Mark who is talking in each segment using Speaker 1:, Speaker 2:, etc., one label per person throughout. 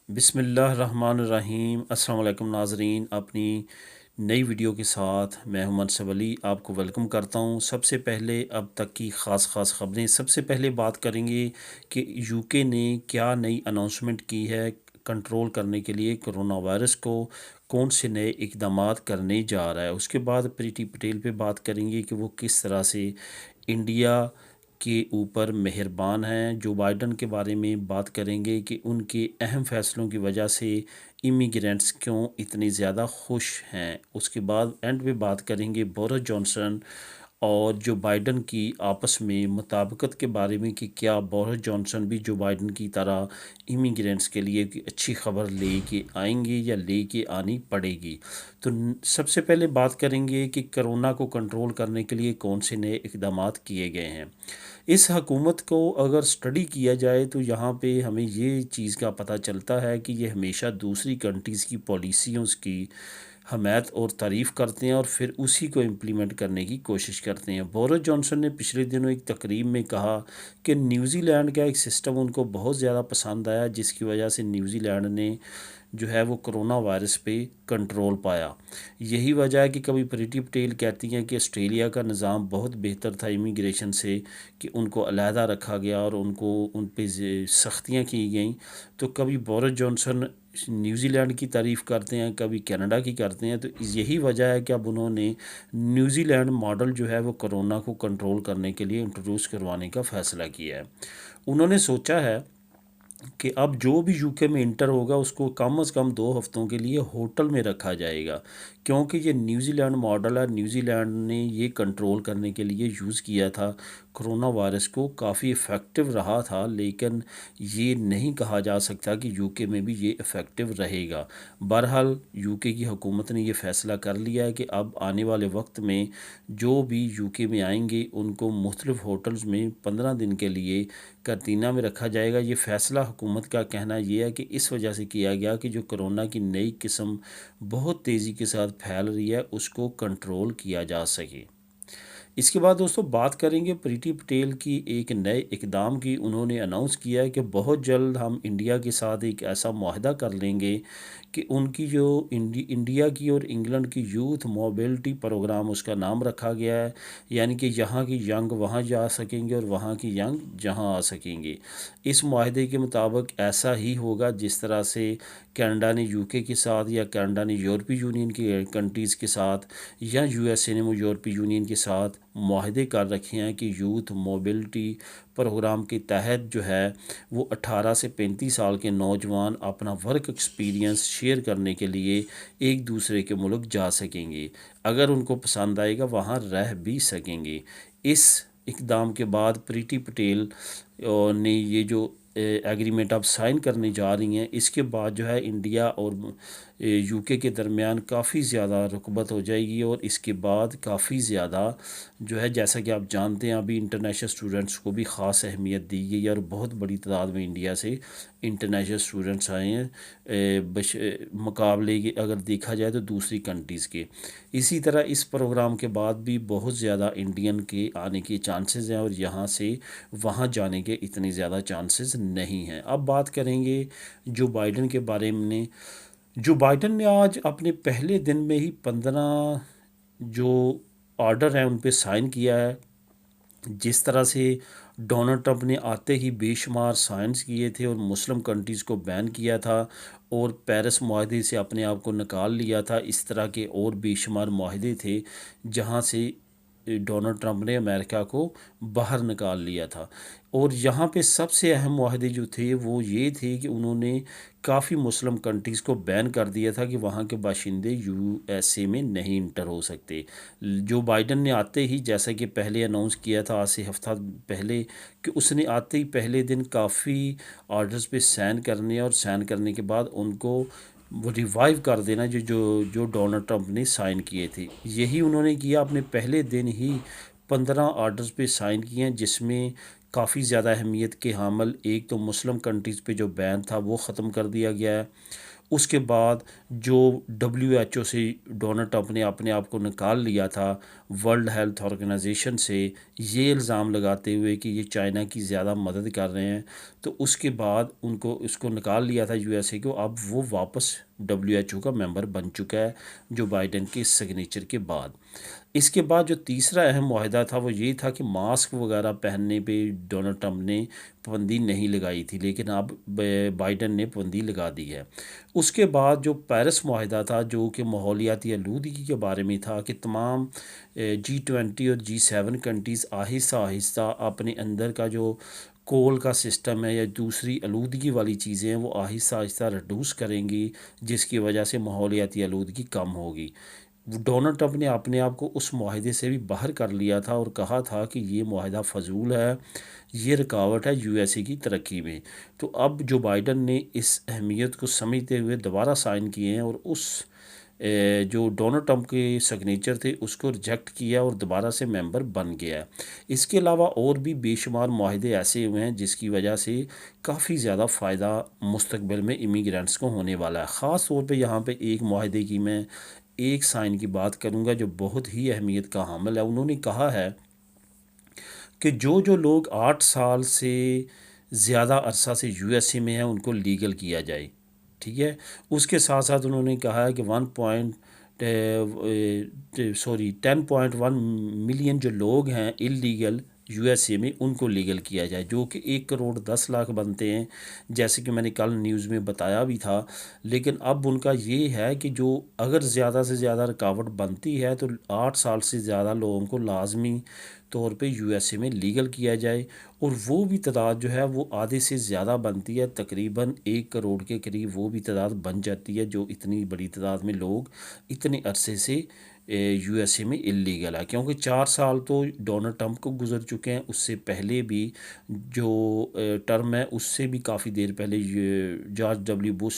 Speaker 1: بسم اللہ الرحمن الرحیم۔ السلام علیکم ناظرین، اپنی نئی ویڈیو کے ساتھ میں ہوں منصب علی، آپ کو ویلکم کرتا ہوں۔ سب سے پہلے اب تک کی خاص خبریں، سب سے پہلے بات کریں گے کہ یو کے نے کیا نئی اناؤنسمنٹ کی ہے کنٹرول کرنے کے لیے کرونا وائرس کو، کون سے نئے اقدامات کرنے جا رہا ہے۔ اس کے بعد پریٹی پٹیل پہ بات کریں گے کہ وہ کس طرح سے انڈیا کے اوپر مہربان ہیں۔ جو بائیڈن کے بارے میں بات کریں گے کہ ان کے اہم فیصلوں کی وجہ سے امیگرینٹس کیوں اتنی زیادہ خوش ہیں۔ اس کے بعد اینڈ پہ بات کریں گے بورس جانسن اور جو بائیڈن کی آپس میں مطابقت کے بارے میں کہ کیا بورس جانسن بھی جو بائیڈن کی طرح امیگرینٹس کے لیے اچھی خبر لے کے آئیں گے یا لے کے آنی پڑے گی۔ تو سب سے پہلے بات کریں گے کہ کرونا کو کنٹرول کرنے کے لیے کون سے نئے اقدامات کیے گئے ہیں۔ اس حکومت کو اگر سٹڈی کیا جائے تو یہاں پہ ہمیں یہ چیز کا پتہ چلتا ہے کہ یہ ہمیشہ دوسری کنٹریز کی پالیسیوں کی حمایت اور تعریف کرتے ہیں اور پھر اسی کو امپلیمنٹ کرنے کی کوشش کرتے ہیں۔ بورس جانسن نے پچھلے دنوں ایک تقریب میں کہا کہ نیوزی لینڈ کا ایک سسٹم ان کو بہت زیادہ پسند آیا، جس کی وجہ سے نیوزی لینڈ نے جو ہے وہ کرونا وائرس پہ کنٹرول پایا۔ یہی وجہ ہے کہ کبھی پریٹی پٹیل کہتی ہیں کہ آسٹریلیا کا نظام بہت بہتر تھا امیگریشن سے، کہ ان کو علیحدہ رکھا گیا اور ان پہ سختیاں کی گئیں۔ تو کبھی بورس جانسن نیوزی لینڈ کی تعریف کرتے ہیں، کبھی کینیڈا کی کرتے ہیں۔ تو یہی وجہ ہے کہ اب انہوں نے نیوزی لینڈ ماڈل جو ہے وہ کرونا کو کنٹرول کرنے کے لیے انٹروڈیوس کروانے کا فیصلہ کیا ہے۔ انہوں نے سوچا ہے کہ اب جو بھی یو کے میں انٹر ہوگا اس کو کم از کم 2 ہفتوں کے لیے ہوٹل میں رکھا جائے گا، کیونکہ یہ نیوزی لینڈ ماڈل ہے۔ نیوزی لینڈ نے یہ کنٹرول کرنے کے لیے یوز کیا تھا کرونا وائرس کو، کافی افیکٹو رہا تھا، لیکن یہ نہیں کہا جا سکتا کہ یو کے میں بھی یہ افیکٹو رہے گا۔ بہرحال یو کے کی حکومت نے یہ فیصلہ کر لیا ہے کہ اب آنے والے وقت میں جو بھی یو کے میں آئیں گے ان کو مختلف ہوٹلز میں 15 دن کے لیے قرنطینہ میں رکھا جائے گا۔ یہ فیصلہ حکومت کا کہنا یہ ہے کہ اس وجہ سے کیا گیا کہ جو کرونا کی نئی قسم بہت تیزی کے ساتھ پھیل رہی ہے اس کو کنٹرول کیا جا سکے۔ اس کے بعد دوستو بات کریں گے پریٹی پٹیل کی ایک نئے اقدام کی۔ انہوں نے اناؤنس کیا ہے کہ بہت جلد ہم انڈیا کے ساتھ ایک ایسا معاہدہ کر لیں گے کہ ان کی جو انڈیا کی اور انگلینڈ کی یوتھ موبلٹی پروگرام اس کا نام رکھا گیا ہے، یعنی کہ یہاں کی ینگ وہاں جا سکیں گے اور وہاں کی ینگ جہاں آ سکیں گے۔ اس معاہدے کے مطابق ایسا ہی ہوگا جس طرح سے کینیڈا نے یو کے ساتھ یا کینیڈا نے یورپی یونین کی کنٹریز کے ساتھ یا یو ایس اے نے یورپی یونین کے ساتھ معاہدے کر رکھے ہیں کہ یوتھ موبلٹی پروگرام کے تحت جو ہے وہ 18 سے 35 سال کے نوجوان اپنا ورک ایکسپیرینس شیئر کرنے کے لیے ایک دوسرے کے ملک جا سکیں گے، اگر ان کو پسند آئے گا وہاں رہ بھی سکیں گے۔ اس اقدام کے بعد پریٹی پٹیل نے یہ جو ایگریمنٹ اب سائن کرنے جا رہی ہیں، اس کے بعد جو ہے انڈیا اور یو کے درمیان کافی زیادہ رقبت ہو جائے گی، اور اس کے بعد کافی زیادہ جو ہے جیسا کہ آپ جانتے ہیں ابھی انٹرنیشنل اسٹوڈنٹس کو بھی خاص اہمیت دی گئی ہے اور بہت بڑی تعداد میں انڈیا سے انٹرنیشنل اسٹوڈنٹس آئے ہیں مقابلے کے اگر دیکھا جائے تو دوسری کنٹریز کے۔ اسی طرح اس پروگرام کے بعد بھی بہت زیادہ انڈین کے آنے کے چانسز ہیں اور یہاں سے وہاں جانے کے اتنے زیادہ چانسز نہیں ہیں۔ اب بات کریں گے جو بائیڈن کے بارے میں۔ جو بائیڈن نے آج اپنے پہلے دن میں ہی 15 جو آرڈر ہیں ان پہ سائن کیا ہے۔ جس طرح سے ڈونلڈ ٹرمپ نے آتے ہی بے شمار سائنس کیے تھے اور مسلم کنٹریز کو بین کیا تھا اور پیرس معاہدے سے اپنے آپ کو نکال لیا تھا، اس طرح کے اور بے شمار معاہدے تھے جہاں سے ڈونلڈ ٹرمپ نے امریکہ کو باہر نکال لیا تھا۔ اور یہاں پہ سب سے اہم معاہدے جو تھے وہ یہ تھے کہ انہوں نے کافی مسلم کنٹریز کو بین کر دیا تھا کہ وہاں کے باشندے یو ایس اے میں نہیں انٹر ہو سکتے۔ جو بائیڈن نے آتے ہی جیسا کہ پہلے اناؤنس کیا تھا آج سے ہفتہ پہلے کہ اس نے آتے ہی پہلے دن کافی آرڈرز پہ سائن کرنے اور سائن کرنے کے بعد ان کو وہ ریوائیو کر دینا جو ڈونلڈ ٹرمپ نے سائن کیے تھے، یہی انہوں نے کیا۔ اپنے پہلے دن ہی 15 آرڈرز پہ سائن کیے ہیں، جس میں کافی زیادہ اہمیت کے حامل ایک تو مسلم کنٹریز پہ جو بین تھا وہ ختم کر دیا گیا ہے، اس کے بعد جو WHO سے ڈونلڈ ٹرمپ نے اپنے آپ کو نکال لیا تھا، ورلڈ ہیلتھ آرگنائزیشن سے، یہ الزام لگاتے ہوئے کہ یہ چائنا کی زیادہ مدد کر رہے ہیں، تو اس کے بعد اس کو نکال لیا تھا USA کو. اب وہ واپس WHO کا ممبر بن چکا ہے جو بائیڈن کے سگنیچر کے بعد. اس کے بعد جو تیسرا اہم معاہدہ تھا وہ یہ تھا کہ ماسک وغیرہ پہننے پہ ڈونلڈ ٹرمپ نے پابندی نہیں لگائی تھی، لیکن اب بائیڈن نے پابندی لگا دی ہے. اس کے بعد جو پیرس معاہدہ تھا جو کہ ماحولیاتی آلودگی کے بارے میں تھا کہ تمام G20 اور G7 کنٹریز آہستہ آہستہ اپنے اندر کا جو کول کا سسٹم ہے یا دوسری آلودگی والی چیزیں ہیں وہ آہستہ آہستہ ریڈیوس کریں گی، جس کی وجہ سے ماحولیاتی آلودگی کم ہوگی. ڈونلڈ ٹرمپ نے اپنے آپ کو اس معاہدے سے بھی باہر کر لیا تھا اور کہا تھا کہ یہ معاہدہ فضول ہے، یہ رکاوٹ ہے USA کی ترقی میں. تو اب جو بائیڈن نے اس اہمیت کو سمجھتے ہوئے دوبارہ سائن کیے ہیں اور اس جو ڈونلڈ ٹرمپ کے سگنیچر تھے اس کو ریجیکٹ کیا اور دوبارہ سے ممبر بن گیا ہے. اس کے علاوہ اور بھی بے شمار معاہدے ایسے ہوئے ہیں جس کی وجہ سے کافی زیادہ فائدہ مستقبل میں امیگرینٹس کو ہونے والا ہے. خاص طور پہ یہاں پہ ایک معاہدے کی میں ایک سائن کی بات کروں گا جو بہت ہی اہمیت کا حامل ہے. انہوں نے کہا ہے کہ جو لوگ 8 سال سے زیادہ عرصہ سے USA میں ہیں ان کو لیگل کیا جائے. ٹھیک ہے. اس کے ساتھ ساتھ انہوں نے کہا ہے کہ 10.1 ملین جو لوگ ہیں اللیگل USA میں ان کو لیگل کیا جائے، جو کہ 1.10 کروڑ بنتے ہیں، جیسے کہ میں نے کل نیوز میں بتایا بھی تھا. لیکن اب ان کا یہ ہے کہ جو اگر زیادہ سے زیادہ رکاوٹ بنتی ہے تو 8 سال سے زیادہ لوگوں کو لازمی طور پہ USA میں لیگل کیا جائے، اور وہ بھی تعداد جو ہے وہ آدھے سے زیادہ بنتی ہے، تقریباً 1 کروڑ کے قریب وہ بھی تعداد بن جاتی ہے جو اتنی بڑی تعداد میں لوگ اتنے عرصے سے USA میں اللیگل ہے. کیونکہ 4 سال تو ڈونلڈ ٹرمپ کو گزر چکے ہیں، اس سے پہلے بھی جو ٹرم ہے اس سے بھی کافی دیر پہلے جارج W. بش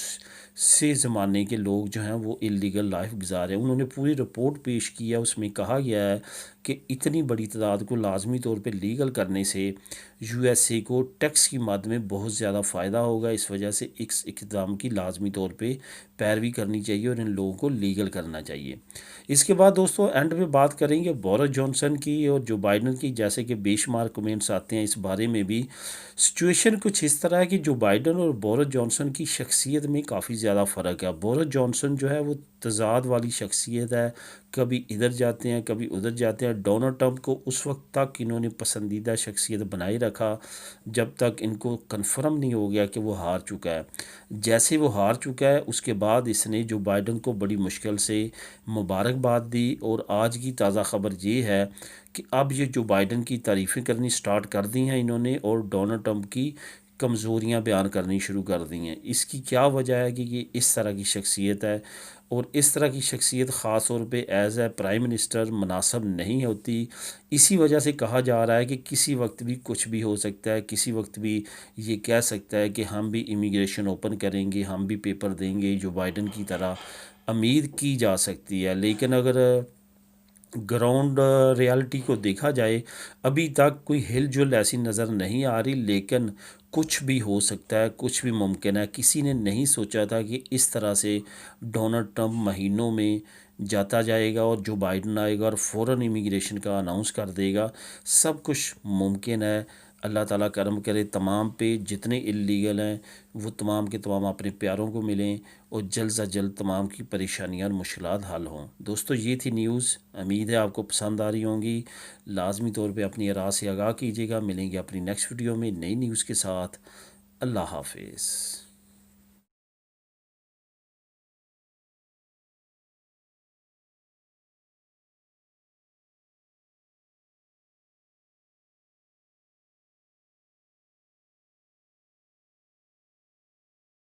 Speaker 1: سے زمانے کے لوگ جو ہیں وہ اللیگل لائف گزار رہے ہیں. انہوں نے پوری رپورٹ پیش کی ہے، اس میں کہا گیا ہے کہ اتنی بڑی تعداد کو لازمی طور پہ لیگل کرنے سے USA کو ٹیکس کی مد میں بہت زیادہ فائدہ ہوگا. اس وجہ سے اس اقدام کی لازمی طور پہ پیروی کرنی چاہیے اور ان لوگوں کو لیگل کرنا چاہیے. اس کے بعد دوستو اینڈ میں بات کریں گے بورس جانسن کی اور جو بائیڈن کی، جیسے کہ بے شمار کمنٹس آتے ہیں اس بارے میں بھی. سچویشن کچھ اس طرح ہے کہ جو بائیڈن اور بورس جانسن کی شخصیت میں کافی زیادہ فرق ہے. بورس جانسن جو ہے وہ تضاد والی شخصیت ہے، کبھی ادھر جاتے ہیں کبھی ادھر جاتے ہیں. ڈونلڈ ٹرمپ کو اس وقت تک انہوں نے پسندیدہ شخصیت بنائی رکھا جب تک ان کو کنفرم نہیں ہو گیا کہ وہ ہار چکا ہے. جیسے وہ ہار چکا ہے اس کے بعد اس نے جو بائیڈن کو بڑی مشکل سے مبارکباد دی، اور آج کی تازہ خبر یہ ہے کہ اب یہ جو بائیڈن کی تعریفیں کرنی سٹارٹ کر دی ہیں انہوں نے، اور ڈونلڈ ٹرمپ کی کمزوریاں بیان کرنی شروع کر دی ہیں. اس کی کیا وجہ ہے کہ یہ اس طرح کی شخصیت ہے، اور اس طرح کی شخصیت خاص طور پہ ایز اے پرائم منسٹر مناسب نہیں ہوتی. اسی وجہ سے کہا جا رہا ہے کہ کسی وقت بھی کچھ بھی ہو سکتا ہے، کسی وقت بھی یہ کہہ سکتا ہے کہ ہم بھی امیگریشن اوپن کریں گے، ہم بھی پیپر دیں گے، جو بائیڈن کی طرح امید کی جا سکتی ہے. لیکن اگر گراؤنڈ ریالٹی کو دیکھا جائے ابھی تک کوئی ہل جل ایسی نظر نہیں آ رہی، لیکن کچھ بھی ہو سکتا ہے، کچھ بھی ممکن ہے. کسی نے نہیں سوچا تھا کہ اس طرح سے ڈونلڈ ٹرمپ مہینوں میں جاتا جائے گا اور جو بائیڈن آئے گا اور فوراً امیگریشن کا اناؤنس کر دے گا. سب کچھ ممکن ہے. اللہ تعالیٰ کرم کرے تمام پہ، جتنے اللیگل ہیں وہ تمام کے تمام اپنے پیاروں کو ملیں اور جلد از جلد تمام کی پریشانیاں اور مشکلات حل ہوں. دوستو یہ تھی نیوز، امید ہے آپ کو پسند آ رہی ہوں گی. لازمی طور پہ اپنی آراء سے آگاہ کیجیے گا. ملیں گے اپنی نیکسٹ ویڈیو میں نئی نیوز کے ساتھ. اللہ حافظ.